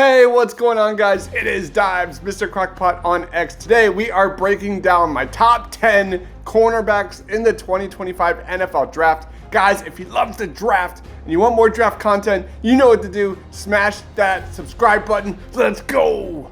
Hey, what's going on, guys? It is Deibs, Mr. Crockpot on X. Today, we are breaking down my top 10 cornerbacks in the 2025 NFL Draft. Guys, if you love the draft and you want more draft content, you know what to do. Smash that subscribe button. Let's go!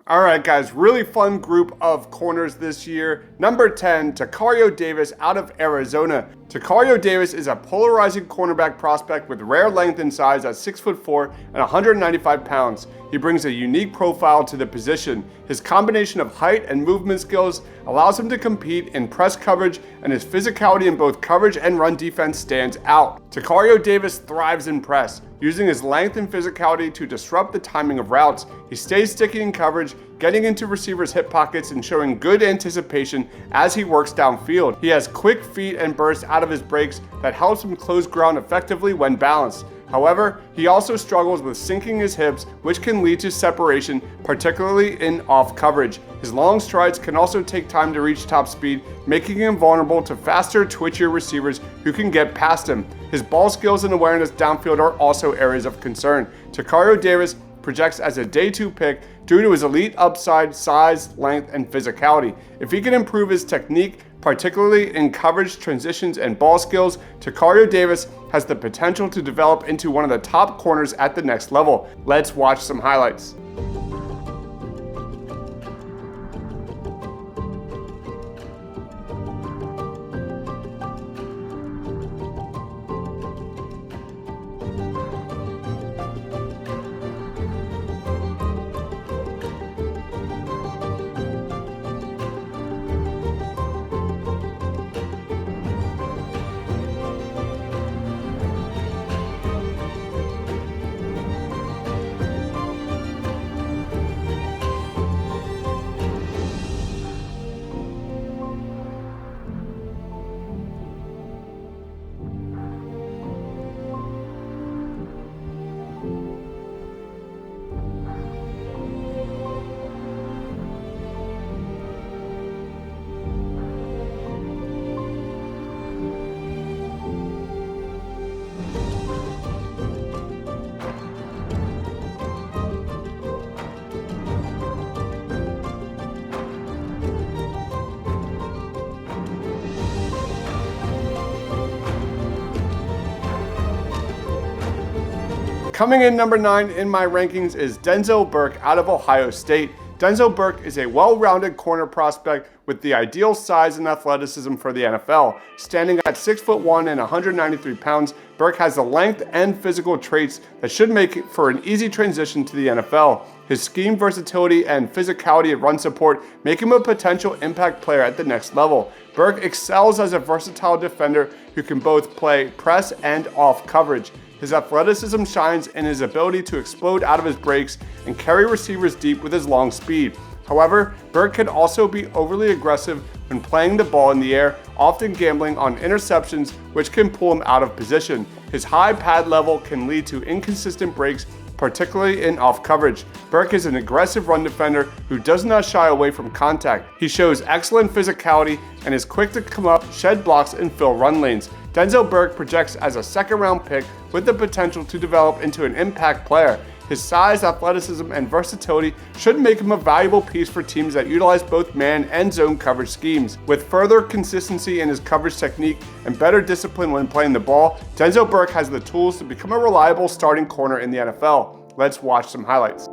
All right, guys, really fun group of corners this year. Number 10, Tacario Davis out of Arizona. Tacario Davis is a polarizing cornerback prospect with rare length and size at 6'4" and 195 pounds. He brings a unique profile to the position. His combination of height and movement skills allows him to compete in press coverage, and his physicality in both coverage and run defense stands out. Tacario Davis thrives in press, using his length and physicality to disrupt the timing of routes. He stays sticky in coverage, getting into receivers' hip pockets and showing good anticipation as he works downfield. He has quick feet and bursts out of his breaks that helps him close ground effectively when balanced. However, he also struggles with sinking his hips, which can lead to separation, particularly in off coverage. His long strides can also take time to reach top speed, making him vulnerable to faster, twitchier receivers who can get past him. His ball skills and awareness downfield are also areas of concern. Tacario Davis projects as a day 2 pick due to his elite upside, size, length, and physicality. If he can improve his technique, particularly in coverage, transitions, and ball skills, Tacario Davis has the potential to develop into one of the top corners at the next level. Let's watch some highlights. Coming in number 9 in my rankings is Denzel Burke out of Ohio State. Denzel Burke is a well-rounded corner prospect with the ideal size and athleticism for the NFL. Standing at 6'1" and 193 pounds, Burke has the length and physical traits that should make it for an easy transition to the NFL. His scheme versatility and physicality at run support make him a potential impact player at the next level. Burke excels as a versatile defender who can both play press and off coverage. His athleticism shines in his ability to explode out of his breaks and carry receivers deep with his long speed. However, Burke can also be overly aggressive when playing the ball in the air, often gambling on interceptions, which can pull him out of position. His high pad level can lead to inconsistent breaks, particularly in off coverage. Burke is an aggressive run defender who does not shy away from contact. He shows excellent physicality and is quick to come up, shed blocks, and fill run lanes. Denzel Burke projects as a second-round pick with the potential to develop into an impact player. His size, athleticism, and versatility should make him a valuable piece for teams that utilize both man and zone coverage schemes. With further consistency in his coverage technique and better discipline when playing the ball, Denzel Burke has the tools to become a reliable starting corner in the NFL. Let's watch some highlights.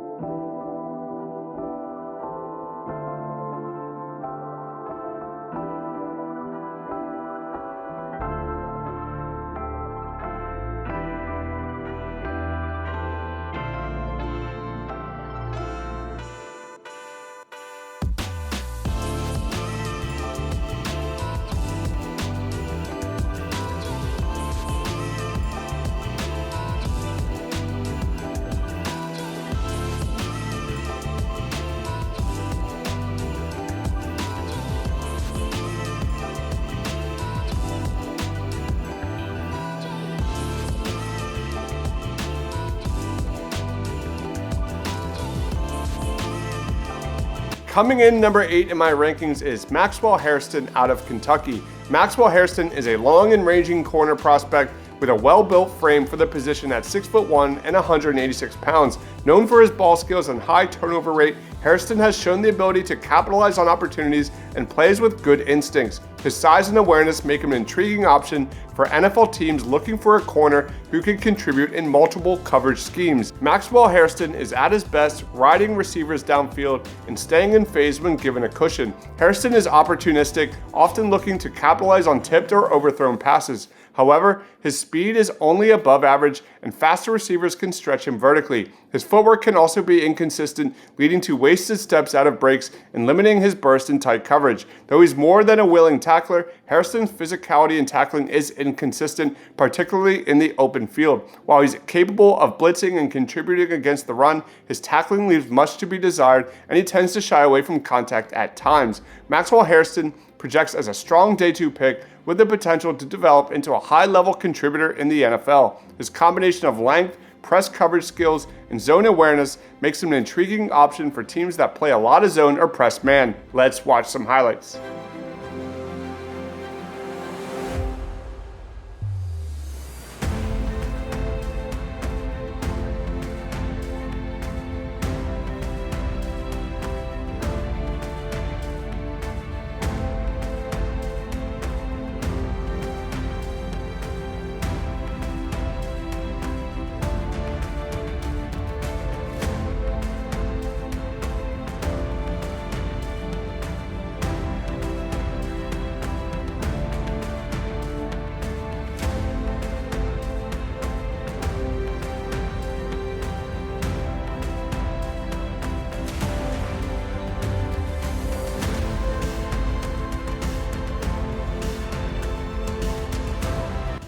Coming in number 8 in my rankings is Maxwell Hairston out of Kentucky. Maxwell Hairston is a long and ranging corner prospect with a well-built frame for the position at 6'1" and 186 pounds. Known for his ball skills and high turnover rate, Hairston has shown the ability to capitalize on opportunities and plays with good instincts. His size and awareness make him an intriguing option for NFL teams looking for a corner who can contribute in multiple coverage schemes. Maxwell Hairston is at his best riding receivers downfield and staying in phase when given a cushion. Hairston is opportunistic, often looking to capitalize on tipped or overthrown passes. However, his speed is only above average and faster receivers can stretch him vertically. His footwork can also be inconsistent, leading to wasted steps out of breaks and limiting his burst in tight coverage. Though he's more than a willing tackler, Hairston's physicality in tackling is inconsistent, particularly in the open field. While he's capable of blitzing and contributing against the run, his tackling leaves much to be desired and he tends to shy away from contact at times. Maxwell Hairston projects as a strong day 2 pick with the potential to develop into a high-level contributor in the NFL. His combination of length, press coverage skills, and zone awareness makes him an intriguing option for teams that play a lot of zone or press man. Let's watch some highlights.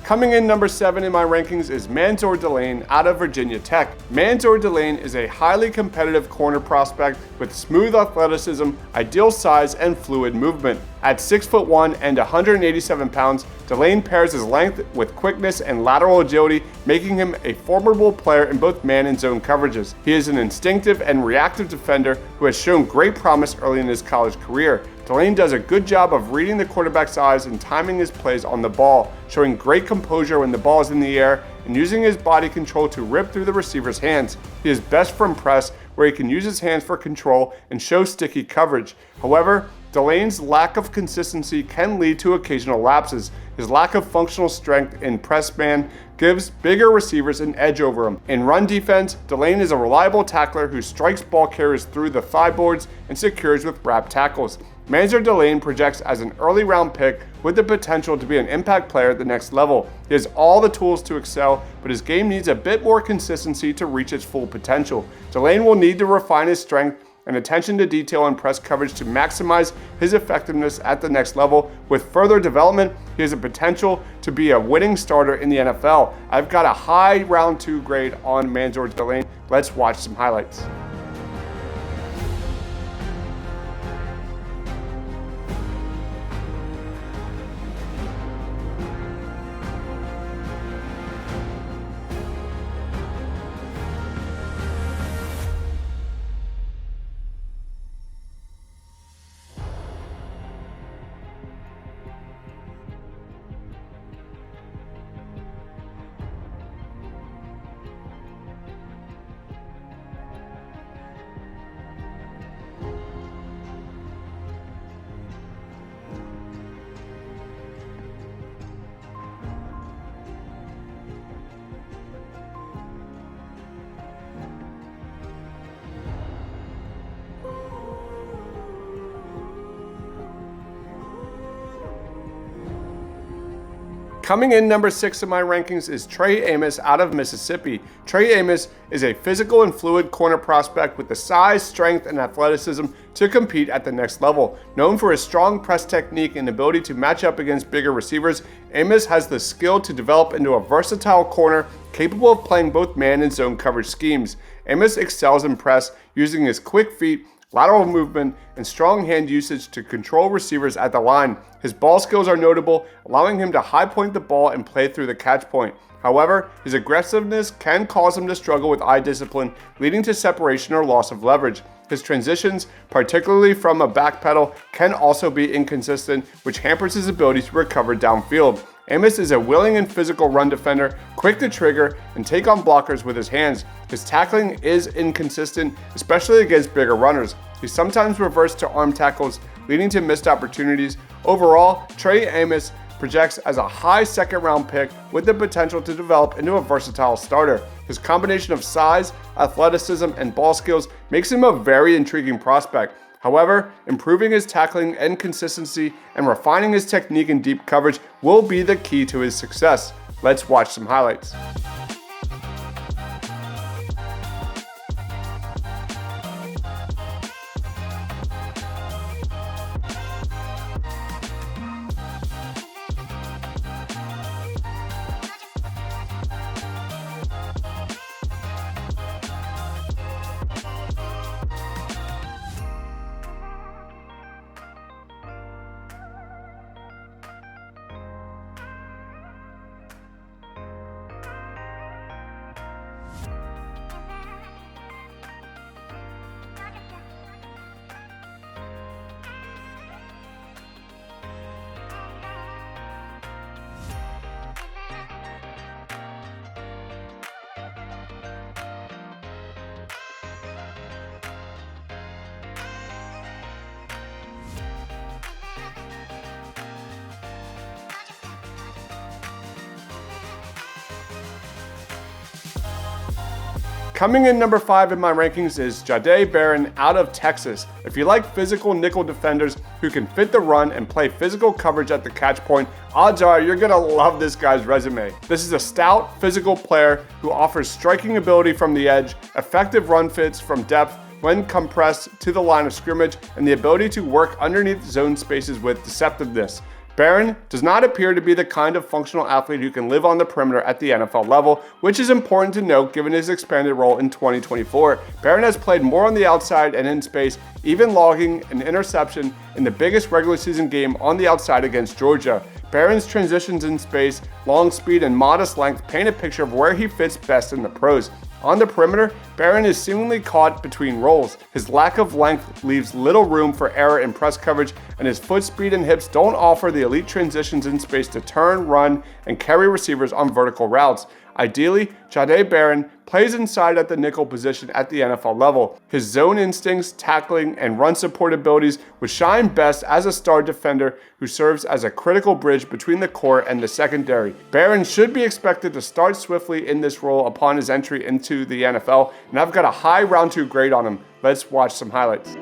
Coming in number 7 in my rankings is Mansoor Delane out of Virginia Tech. Mansoor Delane is a highly competitive corner prospect with smooth athleticism, ideal size, and fluid movement. At 6'1" and 187 pounds, Delane pairs his length with quickness and lateral agility, making him a formidable player in both man and zone coverages. He is an instinctive and reactive defender who has shown great promise early in his college career. Delane does a good job of reading the quarterback's eyes and timing his plays on the ball, showing great composure when the ball is in the air and using his body control to rip through the receiver's hands. He is best from press, where he can use his hands for control and show sticky coverage. However, Delane's lack of consistency can lead to occasional lapses. His lack of functional strength in press man gives bigger receivers an edge over him. In run defense, Delane is a reliable tackler who strikes ball carriers through the thigh boards and secures with wrap tackles. Mansoor Delane projects as an early round pick with the potential to be an impact player at the next level. He has all the tools to excel, but his game needs a bit more consistency to reach its full potential. Delane will need to refine his strength and attention to detail and press coverage to maximize his effectiveness at the next level. With further development, he has a potential to be a winning starter in the NFL. I've got a high round 2 grade on Mansoor Delane. Let's watch some highlights. Coming in number 6 in my rankings is Trey Amos out of Mississippi. Trey Amos is a physical and fluid corner prospect with the size, strength, and athleticism to compete at the next level. Known for his strong press technique and ability to match up against bigger receivers, Amos has the skill to develop into a versatile corner capable of playing both man and zone coverage schemes. Amos excels in press, using his quick feet, lateral movement, and strong hand usage to control receivers at the line. His ball skills are notable, allowing him to high point the ball and play through the catch point. However, his aggressiveness can cause him to struggle with eye discipline, leading to separation or loss of leverage. His transitions, particularly from a back pedal, can also be inconsistent, which hampers his ability to recover downfield. Amos is a willing and physical run defender, quick to trigger and take on blockers with his hands. His tackling is inconsistent, especially against bigger runners. He sometimes reverts to arm tackles, leading to missed opportunities. Overall, Trey Amos projects as a high second-round pick with the potential to develop into a versatile starter. His combination of size, athleticism, and ball skills makes him a very intriguing prospect. However, improving his tackling and consistency and refining his technique in deep coverage will be the key to his success. Let's watch some highlights. Coming in number 5 in my rankings is Jahdae Barron out of Texas. If you like physical nickel defenders who can fit the run and play physical coverage at the catch point, odds are you're gonna love this guy's resume. This is a stout, physical player who offers striking ability from the edge, effective run fits from depth when compressed to the line of scrimmage, and the ability to work underneath zone spaces with deceptiveness. Barron does not appear to be the kind of functional athlete who can live on the perimeter at the NFL level, which is important to note given his expanded role in 2024. Barron has played more on the outside and in space, even logging an interception in the biggest regular season game on the outside against Georgia. Barron's transitions in space, long speed, and modest length paint a picture of where he fits best in the pros. On the perimeter, Barron is seemingly caught between roles. His lack of length leaves little room for error in press coverage, and his foot speed and hips don't offer the elite transitions in space to turn, run, and carry receivers on vertical routes. Ideally, Jahdae Barron plays inside at the nickel position at the NFL level. His zone instincts, tackling, and run support abilities would shine best as a star defender who serves as a critical bridge between the core and the secondary. Barron should be expected to start swiftly in this role upon his entry into the NFL, and I've got a high round 2 grade on him. Let's watch some highlights.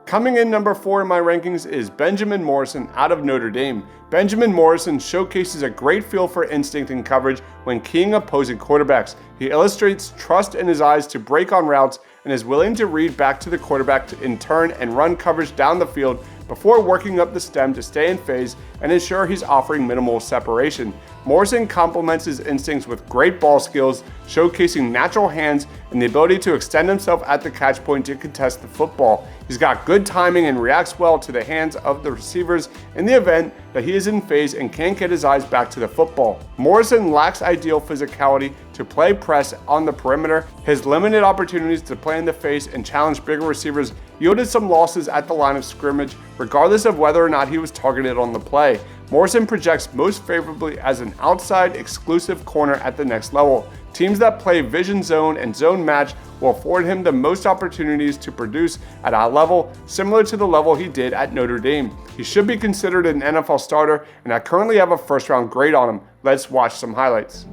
Coming in number 4 in my rankings is Benjamin Morrison out of Notre Dame. Benjamin Morrison showcases a great feel for instinct and coverage when keying opposing quarterbacks. He illustrates trust in his eyes to break on routes and is willing to read back to the quarterback to in turn and run coverage down the field before working up the stem to stay in phase and ensure he's offering minimal separation. Morrison complements his instincts with great ball skills, showcasing natural hands and the ability to extend himself at the catch point to contest the football. He's got good timing and reacts well to the hands of the receivers in the event that he is in phase and can't get his eyes back to the football. Morrison lacks ideal physicality to play press on the perimeter. His limited opportunities to play in the face and challenge bigger receivers yielded some losses at the line of scrimmage, regardless of whether or not he was targeted on the play. Morrison projects most favorably as an outside exclusive corner at the next level. Teams that play vision zone and zone match will afford him the most opportunities to produce at a level similar to the level he did at Notre Dame. He should be considered an NFL starter, and I currently have a first-round grade on him. Let's watch some highlights.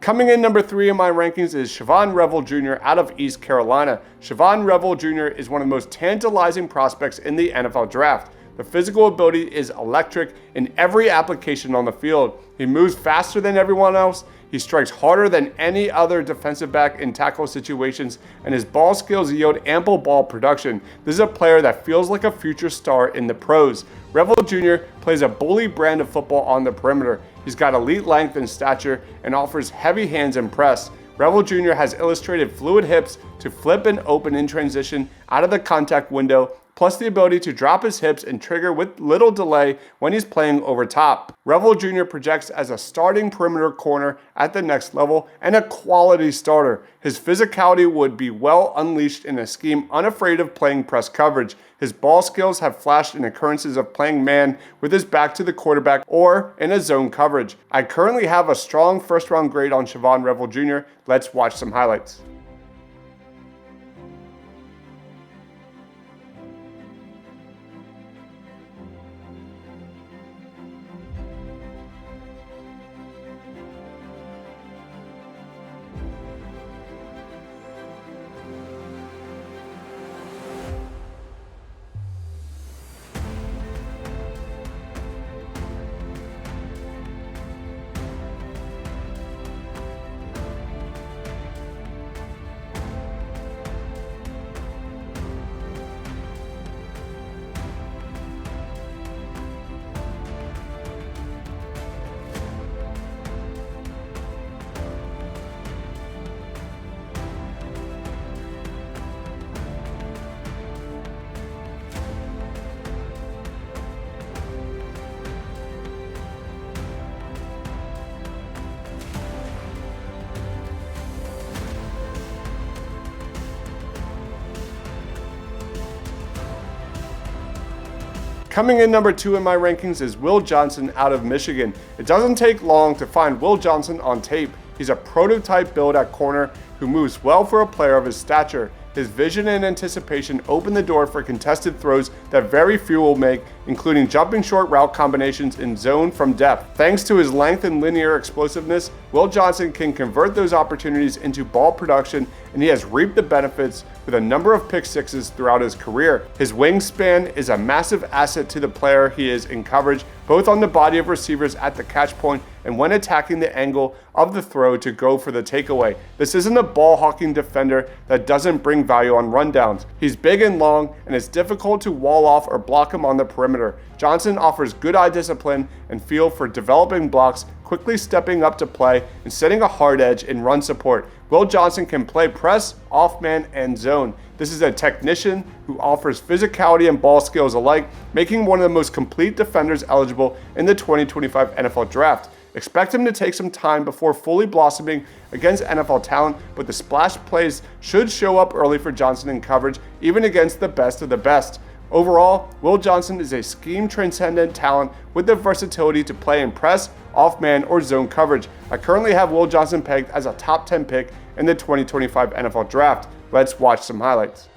Coming in number 3 in my rankings is Shavon Revel Jr. out of East Carolina. Shavon Revel Jr. is one of the most tantalizing prospects in the NFL draft. The physical ability is electric in every application on the field. He moves faster than everyone else. He strikes harder than any other defensive back in tackle situations, and his ball skills yield ample ball production. This is a player that feels like a future star in the pros. Revel Jr. plays a bully brand of football on the perimeter. He's got elite length and stature and offers heavy hands and press. Revel Jr. has illustrated fluid hips to flip and open in transition out of the contact window, plus the ability to drop his hips and trigger with little delay when he's playing over top. Revel Jr. projects as a starting perimeter corner at the next level and a quality starter. His physicality would be well unleashed in a scheme unafraid of playing press coverage. His ball skills have flashed in occurrences of playing man with his back to the quarterback or in a zone coverage. I currently have a strong first-round grade on Shavon Revel Jr. Let's watch some highlights. Coming in number 2 in my rankings is Will Johnson out of Michigan. It doesn't take long to find Will Johnson on tape. He's a prototype build at corner who moves well for a player of his stature. His vision and anticipation open the door for contested throws that very few will make, including jumping short route combinations in zone from depth. Thanks to his length and linear explosiveness, Will Johnson can convert those opportunities into ball production, and he has reaped the benefits with a number of pick sixes throughout his career. His wingspan is a massive asset to the player he is in coverage, both on the body of receivers at the catch point and when attacking the angle of the throw to go for the takeaway. This isn't a ball hawking defender that doesn't bring value on rundowns. He's big and long, and it's difficult to wall off or block him on the perimeter. Johnson offers good eye discipline and feel for developing blocks, quickly stepping up to play and setting a hard edge in run support. Will Johnson can play press, off-man, and zone. This is a technician who offers physicality and ball skills alike, making one of the most complete defenders eligible in the 2025 NFL Draft. Expect him to take some time before fully blossoming against NFL talent, but the splash plays should show up early for Johnson in coverage, even against the best of the best. Overall, Will Johnson is a scheme-transcendent talent with the versatility to play in press, off-man, or zone coverage. I currently have Will Johnson pegged as a top 10 pick in the 2025 NFL Draft. Let's watch some highlights.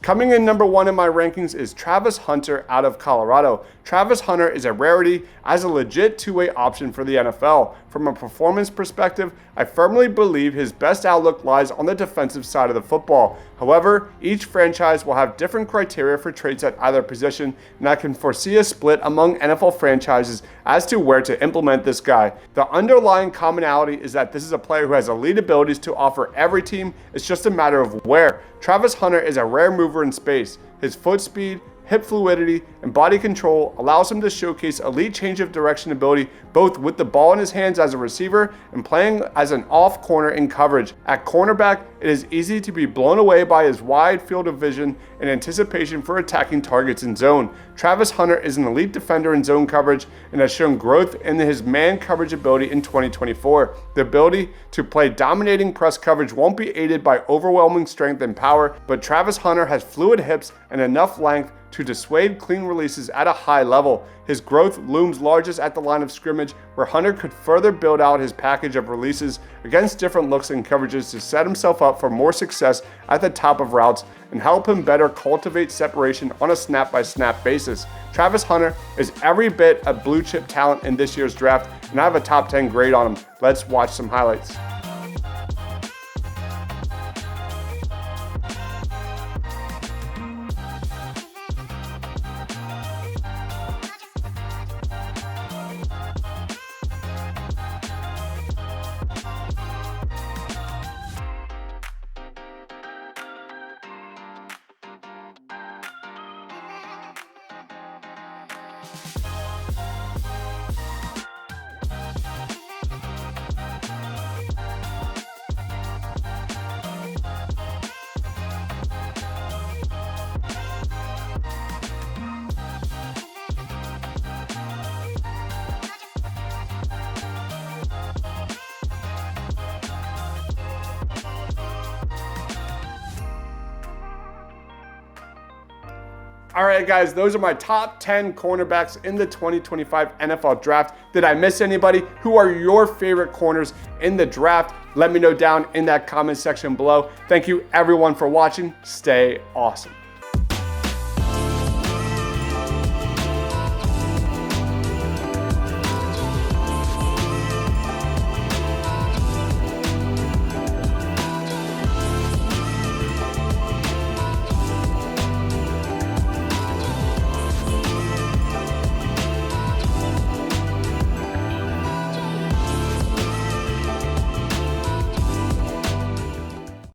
Coming in number 1 in my rankings is Travis Hunter out of Colorado. Travis Hunter is a rarity as a legit two-way option for the NFL. From a performance perspective, I firmly believe his best outlook lies on the defensive side of the football. However, each franchise will have different criteria for traits at either position, and I can foresee a split among NFL franchises as to where to implement this guy. The underlying commonality is that this is a player who has elite abilities to offer every team. It's just a matter of where. Travis Hunter is a rare mover in space. His foot speed, hip fluidity, and body control allows him to showcase elite change of direction ability both with the ball in his hands as a receiver and playing as an off corner in coverage. At cornerback, it is easy to be blown away by his wide field of vision and anticipation for attacking targets in zone. Travis Hunter is an elite defender in zone coverage and has shown growth in his man coverage ability in 2024. The ability to play dominating press coverage won't be aided by overwhelming strength and power, but Travis Hunter has fluid hips and enough length to dissuade clean releases at a high level. His growth looms largest at the line of scrimmage, where Hunter could further build out his package of releases against different looks and coverages to set himself up for more success at the top of routes and help him better cultivate separation on a snap-by-snap basis. Travis Hunter is every bit a blue chip talent in this year's draft, and I have a top 10 grade on him. Let's watch some highlights. All right, guys, those are my top 10 cornerbacks in the 2025 NFL Draft. Did I miss anybody? Who are your favorite corners in the draft? Let me know down in that comment section below. Thank you, everyone, for watching. Stay awesome.